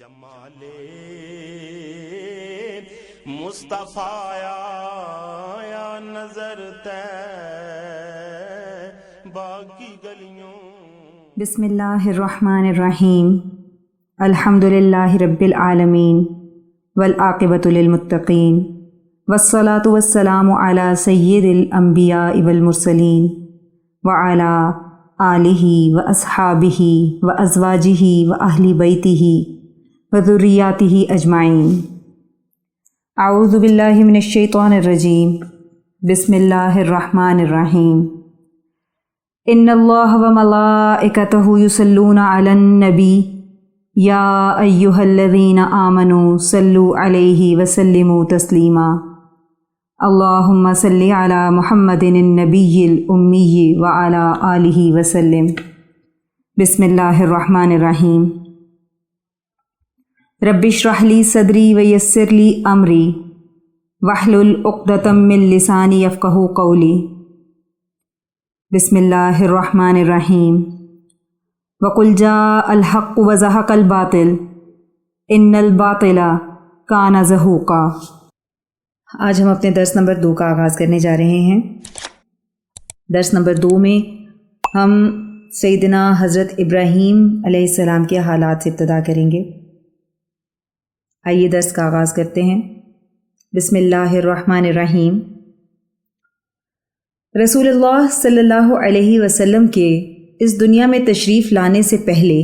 جمال مصطفیٰ یا نظر طیبہ کی گلیوں۔ بسم اللہ الرحمن الرحیم۔ الحمد للہ رب العالمین والعاقبۃ للمتقین والصلاۃ والسلام علی سید الانبیاء والمرسلین وعلی آلہ واصحابہ وازواجہ واہل بیتہ وذریاتہ اجمعین۔ اعوذ باللہ من الشیطان الرجیم۔ بسم اللہ الرحمن الرحیم۔ ان اللہ وملائکتہ یصلون علی النبی یا ایہا الذین آمنوا صلوا علیہ وسلموا تسلیما۔ اللہم صلی علی محمد النبی الامی وعلی آلہ وسلم۔ بسم اللہ الرحمن الرحیم۔ رب اشرح لی صدری ویسر لی امری واحلل عقدۃ من لسانی یفقہوا قولی۔ بسم اللہ الرحمن الرحیم۔ وقل جاء الحق وزہق الباطل ان الباطل کان زہوقا۔ آج ہم اپنے درس نمبر 2 کا آغاز کرنے جا رہے ہیں۔ درس نمبر 2 میں ہم سیدنا حضرت ابراہیم علیہ السلام کے حالات سے ابتدا کریں گے۔ آئیے درس کا آغاز کرتے ہیں۔ بسم اللہ الرحمن الرحیم۔ رسول اللہ صلی اللہ علیہ وسلم کے اس دنیا میں تشریف لانے سے پہلے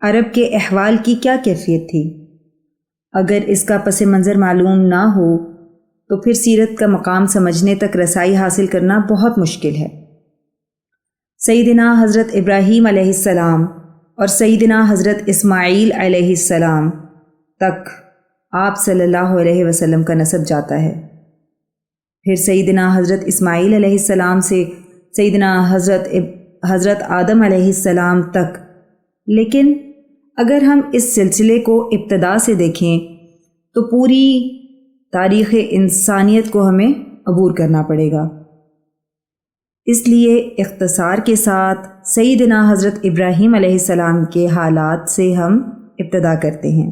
عرب کے احوال کی کیا کیفیت تھی؟ اگر اس کا پس منظر معلوم نہ ہو تو پھر سیرت کا مقام سمجھنے تک رسائی حاصل کرنا بہت مشکل ہے۔ سیدنا حضرت ابراہیم علیہ السلام اور سیدنا حضرت اسماعیل علیہ السلام تک آپ صلی اللہ علیہ وسلم کا نسب جاتا ہے۔ پھر سیدنا حضرت اسماعیل علیہ السلام سے سیدنا حضرت آدم علیہ السلام تک۔ لیکن اگر ہم اس سلسلے کو ابتدا سے دیکھیں تو پوری تاریخ انسانیت کو ہمیں عبور کرنا پڑے گا۔ اس لیے اختصار کے ساتھ سیدنا حضرت ابراہیم علیہ السلام کے حالات سے ہم ابتدا کرتے ہیں۔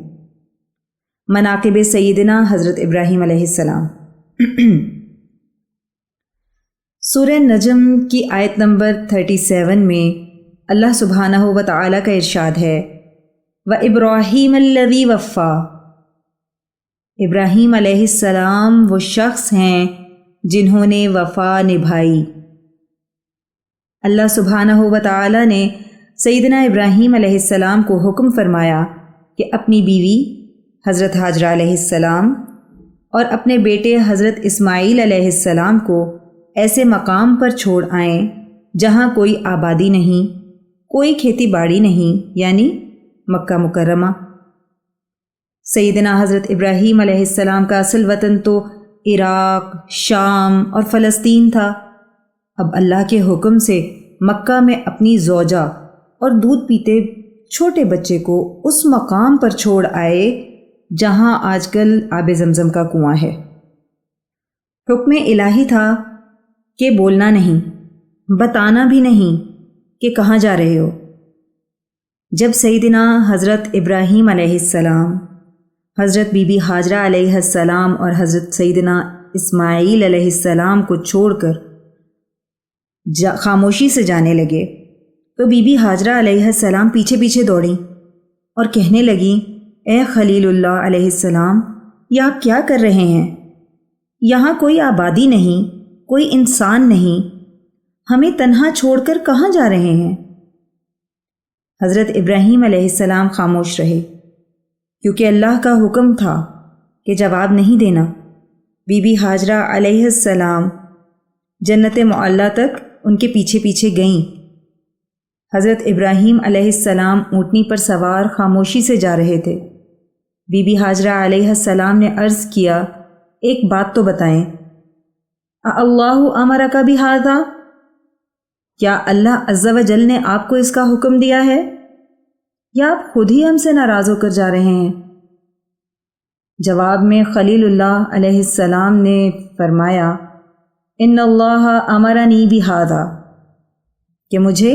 مناقب سیدنا حضرت ابراہیم علیہ السلام۔ سورہ نجم کی آیت نمبر 37 میں اللہ سبحانہ و تعالیٰ کا ارشاد ہے وَإِبْرَاهِيمَ الَّذِي وَفَّى۔ ابراہیم علیہ السلام وہ شخص ہیں جنہوں نے وفا نبھائی۔ اللہ سبحانہ و تعالیٰ نے سیدنا ابراہیم علیہ السلام کو حکم فرمایا کہ اپنی بیوی حضرت حاجرہ علیہ السلام اور اپنے بیٹے حضرت اسماعیل علیہ السلام کو ایسے مقام پر چھوڑ آئیں جہاں کوئی آبادی نہیں، کوئی کھیتی باڑی نہیں، یعنی مکہ مکرمہ۔ سیدنا حضرت ابراہیم علیہ السلام کا اصل وطن تو عراق، شام اور فلسطین تھا۔ اب اللہ کے حکم سے مکہ میں اپنی زوجہ اور دودھ پیتے چھوٹے بچے کو اس مقام پر چھوڑ آئے جہاں آج کل آب زمزم کا کنواں ہے۔ حکم الہی تھا کہ بولنا نہیں، بتانا بھی نہیں کہ کہاں جا رہے ہو۔ جب سیدنا حضرت ابراہیم علیہ السلام، حضرت بی بی حاجرہ علیہ السلام اور حضرت سیدنا اسماعیل علیہ السلام کو چھوڑ کر خاموشی سے جانے لگے تو بی بی حاجرہ علیہ السلام پیچھے پیچھے دوڑیں اور کہنے لگیں اے خلیل اللہ علیہ السلام، یہ آپ کیا کر رہے ہیں؟ یہاں کوئی آبادی نہیں، کوئی انسان نہیں، ہمیں تنہا چھوڑ کر کہاں جا رہے ہیں؟ حضرت ابراہیم علیہ السلام خاموش رہے کیونکہ اللہ کا حکم تھا کہ جواب نہیں دینا۔ بی بی حاجرہ علیہ السلام جنت معلیٰ تک ان کے پیچھے پیچھے گئیں۔ حضرت ابراہیم علیہ السلام اونٹنی پر سوار خاموشی سے جا رہے تھے۔ بی بی حاجرہ علیہ السلام نے عرض کیا ایک بات تو بتائیں، اللہ امرک بہذا، کیا اللہ عز و جل نے آپ کو اس کا حکم دیا ہے یا آپ خود ہی ہم سے ناراض ہو کر جا رہے ہیں؟ جواب میں خلیل اللہ علیہ السلام نے فرمایا ان اللہ امرنی بہذا، کہ مجھے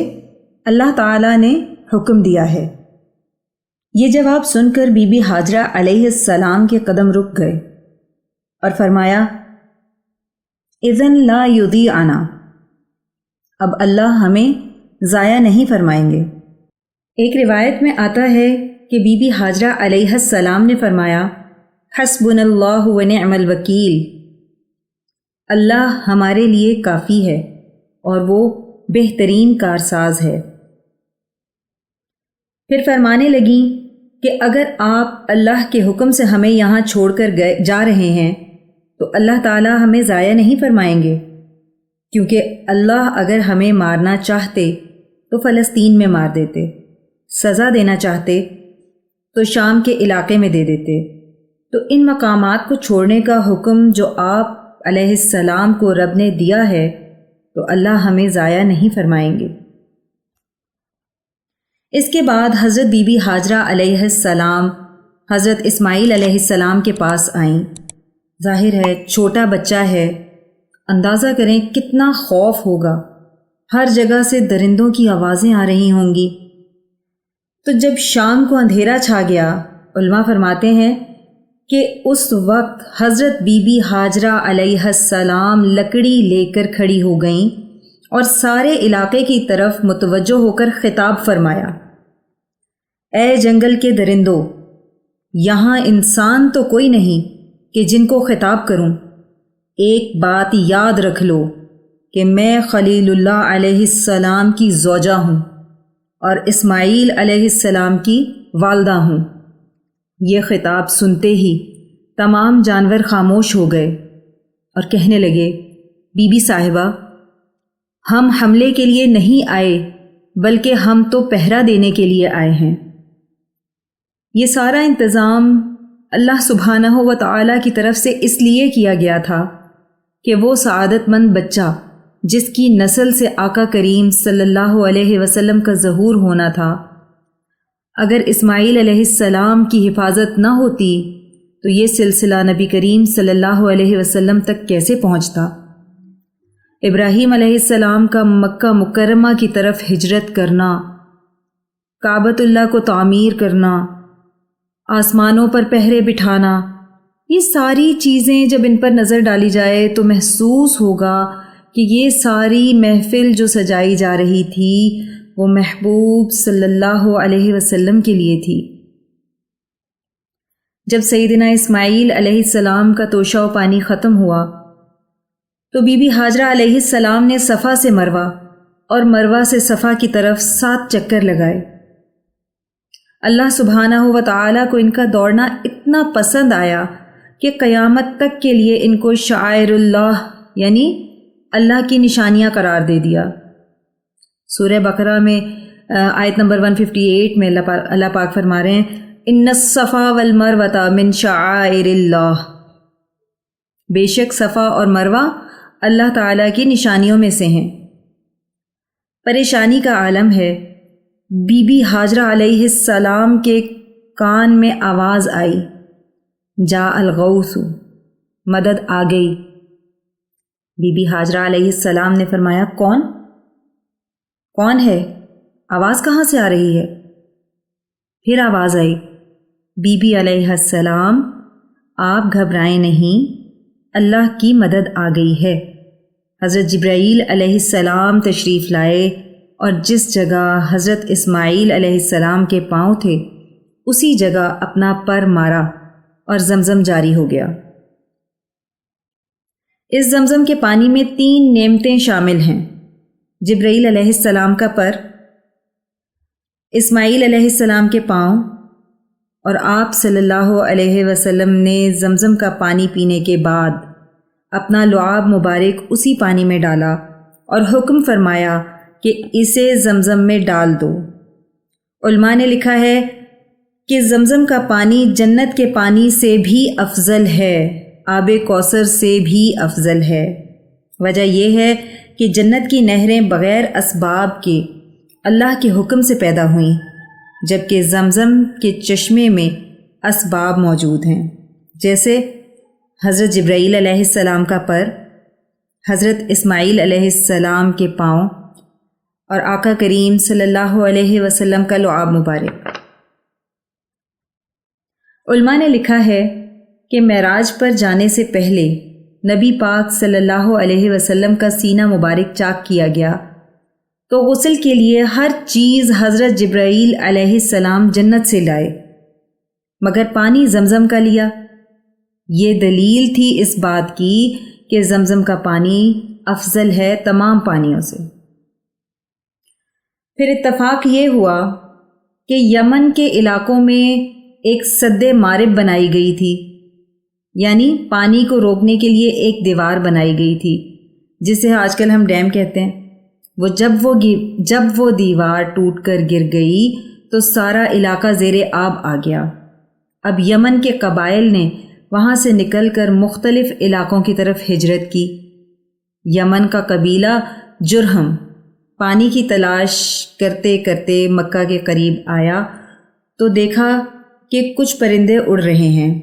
اللہ تعالیٰ نے حکم دیا ہے۔ یہ جواب سن کر بی بی ہاجرہ علیہ السلام کے قدم رک گئے اور فرمایا اذن لا یضیعنا، اب اللہ ہمیں ضائع نہیں فرمائیں گے۔ ایک روایت میں آتا ہے کہ بی بی ہاجرہ علیہ السلام نے فرمایا حسبنا اللہ ونعم الوکیل، اللہ ہمارے لیے کافی ہے اور وہ بہترین کارساز ہے۔ پھر فرمانے لگیں کہ اگر آپ اللہ کے حکم سے ہمیں یہاں چھوڑ کر جا رہے ہیں تو اللہ تعالی ہمیں ضائع نہیں فرمائیں گے، کیونکہ اللہ اگر ہمیں مارنا چاہتے تو فلسطین میں مار دیتے، سزا دینا چاہتے تو شام کے علاقے میں دے دیتے۔ تو ان مقامات کو چھوڑنے کا حکم جو آپ علیہ السلام کو رب نے دیا ہے تو اللہ ہمیں ضائع نہیں فرمائیں گے۔ اس کے بعد حضرت بی بی ہاجرہ علیہ السلام حضرت اسماعیل علیہ السلام کے پاس آئیں۔ ظاہر ہے چھوٹا بچہ ہے، اندازہ کریں کتنا خوف ہوگا، ہر جگہ سے درندوں کی آوازیں آ رہی ہوں گی۔ تو جب شام کو اندھیرا چھا گیا، علماء فرماتے ہیں کہ اس وقت حضرت بی بی ہاجرہ علیہ السلام لکڑی لے کر کھڑی ہو گئیں اور سارے علاقے کی طرف متوجہ ہو کر خطاب فرمایا، اے جنگل کے درندوں، یہاں انسان تو کوئی نہیں کہ جن کو خطاب کروں، ایک بات یاد رکھ لو کہ میں خلیل اللہ علیہ السلام کی زوجہ ہوں اور اسماعیل علیہ السلام کی والدہ ہوں۔ یہ خطاب سنتے ہی تمام جانور خاموش ہو گئے اور کہنے لگے، بی بی صاحبہ، ہم حملے کے لیے نہیں آئے بلکہ ہم تو پہرا دینے کے لیے آئے ہیں۔ یہ سارا انتظام اللہ سبحانہ و تعالیٰ کی طرف سے اس لیے کیا گیا تھا کہ وہ سعادت مند بچہ جس کی نسل سے آقا کریم صلی اللہ علیہ وسلم کا ظہور ہونا تھا، اگر اسماعیل علیہ السلام کی حفاظت نہ ہوتی تو یہ سلسلہ نبی کریم صلی اللہ علیہ وسلم تک کیسے پہنچتا؟ ابراہیم علیہ السلام کا مکہ مکرمہ کی طرف ہجرت کرنا، کعبۃ اللہ کو تعمیر کرنا، آسمانوں پر پہرے بٹھانا، یہ ساری چیزیں جب ان پر نظر ڈالی جائے تو محسوس ہوگا کہ یہ ساری محفل جو سجائی جا رہی تھی وہ محبوب صلی اللہ علیہ وسلم کے لیے تھی۔ جب سیدنا اسماعیل علیہ السلام کا توشہ و پانی ختم ہوا تو بی بی ہاجرہ علیہ السلام نے صفا سے مروہ اور مروہ سے صفا کی طرف 7 چکر لگائے۔ اللہ سبحانہ و تعالیٰ کو ان کا دوڑنا اتنا پسند آیا کہ قیامت تک کے لیے ان کو شعائر اللہ یعنی اللہ کی نشانیاں قرار دے دیا۔ سورہ بقرہ میں آیت نمبر 158 میں اللہ پاک فرما رہے ہیں، ان الصفا والمروۃ من شعائر اللہ، بے شک صفا اور مروہ اللہ تعالیٰ کی نشانیوں میں سے ہیں۔ پریشانی کا عالم ہے، بی بی ہاجرہ علیہ السلام کے کان میں آواز آئی، جاء الغوث، مدد آ گئی۔ بی بی ہاجرہ علیہ السلام نے فرمایا، کون ہے؟ آواز کہاں سے آ رہی ہے؟ پھر آواز آئی، بی بی علیہ السلام آپ گھبرائیں نہیں، اللہ کی مدد آ گئی ہے۔ حضرت جبرائیل علیہ السلام تشریف لائے اور جس جگہ حضرت اسماعیل علیہ السلام کے پاؤں تھے اسی جگہ اپنا پر مارا اور زمزم جاری ہو گیا۔ اس زمزم کے پانی میں 3 نعمتیں شامل ہیں، جبرائیل علیہ السلام کا پر، اسماعیل علیہ السلام کے پاؤں، اور آپ صلی اللہ علیہ وسلم نے زمزم کا پانی پینے کے بعد اپنا لعاب مبارک اسی پانی میں ڈالا اور حکم فرمایا کہ اسے زمزم میں ڈال دو۔ علماء نے لکھا ہے کہ زمزم کا پانی جنت کے پانی سے بھی افضل ہے، آب کوثر سے بھی افضل ہے۔ وجہ یہ ہے کہ جنت کی نہریں بغیر اسباب کے اللہ کے حکم سے پیدا ہوئیں، جبکہ زمزم کے چشمے میں اسباب موجود ہیں، جیسے حضرت جبرائیل علیہ السلام کا پر، حضرت اسماعیل علیہ السلام کے پاؤں اور آقا کریم صلی اللہ علیہ وسلم کا لعاب مبارک۔ علماء نے لکھا ہے کہ معراج پر جانے سے پہلے نبی پاک صلی اللہ علیہ وسلم کا سینہ مبارک چاک کیا گیا تو غسل کے لیے ہر چیز حضرت جبرائیل علیہ السلام جنت سے لائے مگر پانی زمزم کا لیا۔ یہ دلیل تھی اس بات کی کہ زمزم کا پانی افضل ہے تمام پانیوں سے۔ پھر اتفاق یہ ہوا کہ یمن کے علاقوں میں ایک سد مارب بنائی گئی تھی، یعنی پانی کو روکنے کے لیے ایک دیوار بنائی گئی تھی جسے آج کل ہم ڈیم کہتے ہیں۔ جب وہ دیوار ٹوٹ کر گر گئی تو سارا علاقہ زیر آب آ گیا۔ اب یمن کے قبائل نے وہاں سے نکل کر مختلف علاقوں کی طرف ہجرت کی۔ یمن کا قبیلہ جرہم پانی کی تلاش کرتے کرتے مکہ کے قریب آیا تو دیکھا کہ کچھ پرندے اڑ رہے ہیں،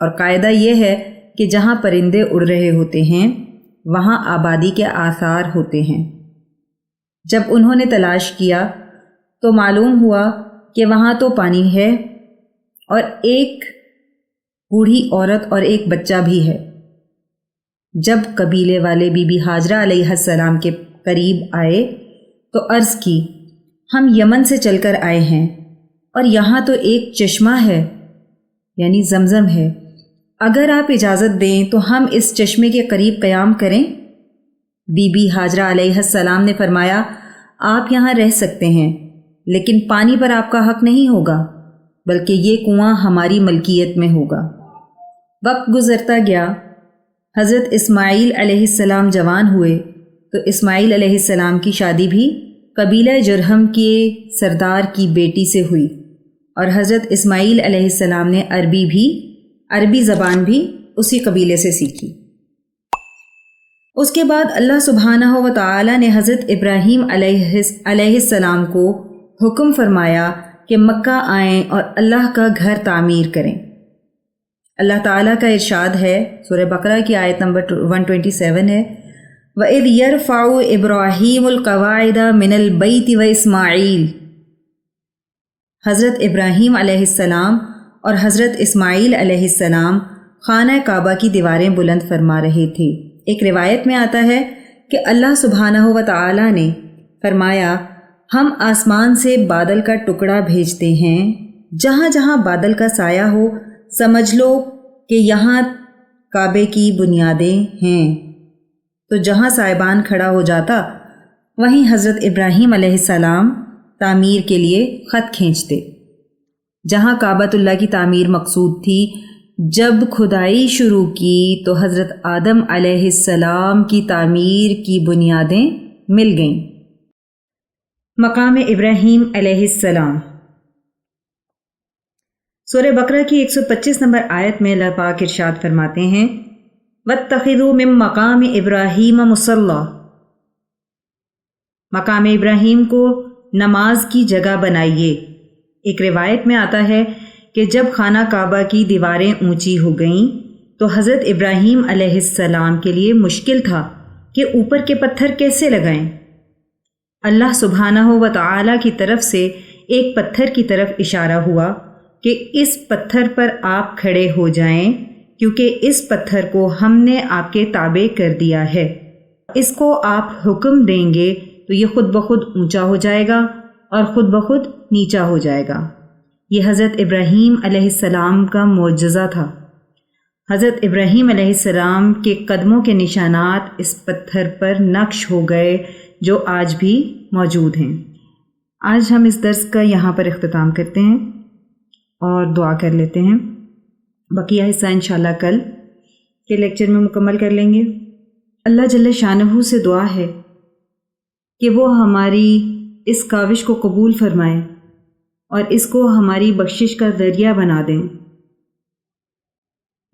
اور قاعدہ یہ ہے کہ جہاں پرندے اڑ رہے ہوتے ہیں وہاں آبادی کے آثار ہوتے ہیں۔ جب انہوں نے تلاش کیا تو معلوم ہوا کہ وہاں تو پانی ہے اور ایک بوڑھی عورت اور ایک بچہ بھی ہے۔ جب قبیلے والے بی بی ہاجرہ علیہ السلام کے قریب آئے تو عرض کی، ہم یمن سے چل کر آئے ہیں اور یہاں تو ایک چشمہ ہے، یعنی زمزم ہے، اگر آپ اجازت دیں تو ہم اس چشمے کے قریب قیام کریں۔ بی بی ہاجرہ علیہ السلام نے فرمایا، آپ یہاں رہ سکتے ہیں لیکن پانی پر آپ کا حق نہیں ہوگا، بلکہ یہ کنواں ہماری ملکیت میں ہوگا۔ وقت گزرتا گیا، حضرت اسماعیل علیہ السلام جوان ہوئے تو اسماعیل علیہ السلام کی شادی بھی قبیلہ جرہم کے سردار کی بیٹی سے ہوئی، اور حضرت اسماعیل علیہ السلام نے عربی زبان بھی اسی قبیلے سے سیکھی۔ اس کے بعد اللہ سبحانہ و تعالی نے حضرت ابراہیم علیہ السلام کو حکم فرمایا کہ مکہ آئیں اور اللہ کا گھر تعمیر کریں۔ اللہ تعالیٰ کا ارشاد ہے، سورہ بقرہ کی آیت نمبر 127 ہے، وَإِذْ يَرْفَعُ إِبْرَاهِيمُ الْقَوَاعِدَ مِنَ الْبَيْتِ وَإِسْمَاعِيلُ۔ حضرت ابراہیم علیہ السلام اور حضرت اسماعیل علیہ السلام خانہ کعبہ کی دیواریں بلند فرما رہے تھے۔ ایک روایت میں آتا ہے کہ اللہ سبحانہ و تعالی نے فرمایا، ہم آسمان سے بادل کا ٹکڑا بھیجتے ہیں، جہاں جہاں بادل کا سایہ ہو سمجھ لو کہ یہاں کعبے کی بنیادیں ہیں، تو جہاں سائبان کھڑا ہو جاتا وہیں حضرت ابراہیم علیہ السلام تعمیر کے لیے خط کھینچتے۔ جہاں کعبۃ اللہ کی تعمیر مقصود تھی، جب کھدائی شروع کی تو حضرت آدم علیہ السلام کی تعمیر کی بنیادیں مل گئیں۔ مقام ابراہیم علیہ السلام، سورہ بقرہ کی 125 نمبر آیت میں اللہ پاک ارشاد فرماتے ہیں، وَاتَّخِذُوا مِن مَّقَامِ إِبْرَاهِيمَ مُصَلًّى۔ مقام ابراہیم کو نماز کی جگہ بنائیے۔ ایک روایت میں آتا ہے کہ جب خانہ کعبہ کی دیواریں اونچی ہو گئیں تو حضرت ابراہیم علیہ السلام کے لیے مشکل تھا کہ اوپر کے پتھر کیسے لگائیں۔ اللہ سبحانہ و تعالی کی طرف سے ایک پتھر کی طرف اشارہ ہوا کہ اس پتھر پر آپ کھڑے ہو جائیں، کیونکہ اس پتھر کو ہم نے آپ کے تابع کر دیا ہے۔ اس کو آپ حکم دیں گے تو یہ خود بخود اونچا ہو جائے گا اور خود بخود نیچا ہو جائے گا۔ یہ حضرت ابراہیم علیہ السلام کا معجزہ تھا۔ حضرت ابراہیم علیہ السلام کے قدموں کے نشانات اس پتھر پر نقش ہو گئے جو آج بھی موجود ہیں۔ آج ہم اس درس کا یہاں پر اختتام کرتے ہیں اور دعا کر لیتے ہیں۔ بقیہ حصہ انشاءاللہ کل کے لیکچر میں مکمل کر لیں گے۔ اللہ جل شانہ سے دعا ہے کہ وہ ہماری اس کاوش کو قبول فرمائے اور اس کو ہماری بخشش کا ذریعہ بنا دیں،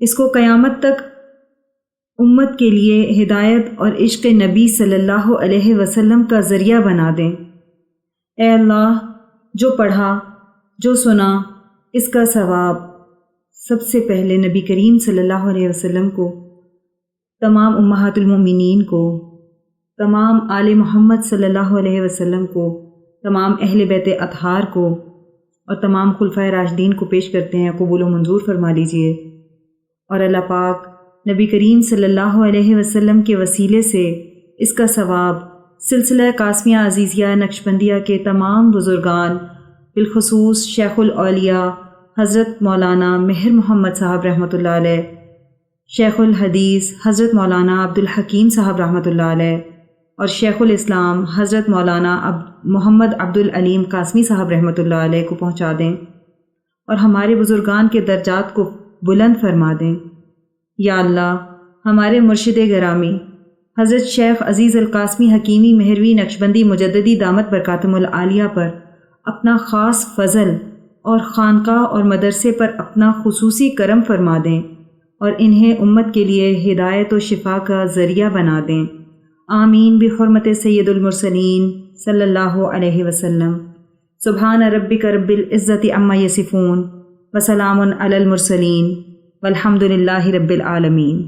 اس کو قیامت تک امت کے لیے ہدایت اور عشق نبی صلی اللہ علیہ وسلم کا ذریعہ بنا دیں۔ اے اللہ، جو پڑھا جو سنا اس کا ثواب سب سے پہلے نبی کریم صلی اللہ علیہ وسلم کو، تمام امہات المومنین کو، تمام آل محمد صلی اللہ علیہ وسلم کو، تمام اہل بیت اطہار کو اور تمام خلفائے راشدین کو پیش کرتے ہیں قبول و منظور فرما لیجئے، اور اللہ پاک نبی کریم صلی اللہ علیہ وسلم کے وسیلے سے اس کا ثواب سلسلہ قاسمیہ عزیزیہ نقشبندیہ کے تمام بزرگان بالخصوص شیخ الاولیاء حضرت مولانا مہر محمد صاحب رحمۃ اللہ علیہ، شیخ الحدیث حضرت مولانا عبدالحکیم صاحب رحمۃ اللہ علیہ، اور شیخ الاسلام حضرت مولانا محمد عبدالعلیم قاسمی صاحب رحمۃ اللہ علیہ کو پہنچا دیں، اور ہمارے بزرگان کے درجات کو بلند فرما دیں۔ یا اللہ، ہمارے مرشد گرامی حضرت شیخ عزیز القاسمی حکیمی مہروی نقشبندی مجددی دامت برکاتہم العالیہ پر اپنا خاص فضل اور خانقاہ اور مدرسے پر اپنا خصوصی کرم فرما دیں، اور انہیں امت کے لیے ہدایت و شفا کا ذریعہ بنا دیں۔ آمین بحرمت سید المرسلین صلی اللہ علیہ وسلم۔ سبحان ربک رب العزت عما یصفون وسلام علی المرسلین والحمد للہ رب العالمین۔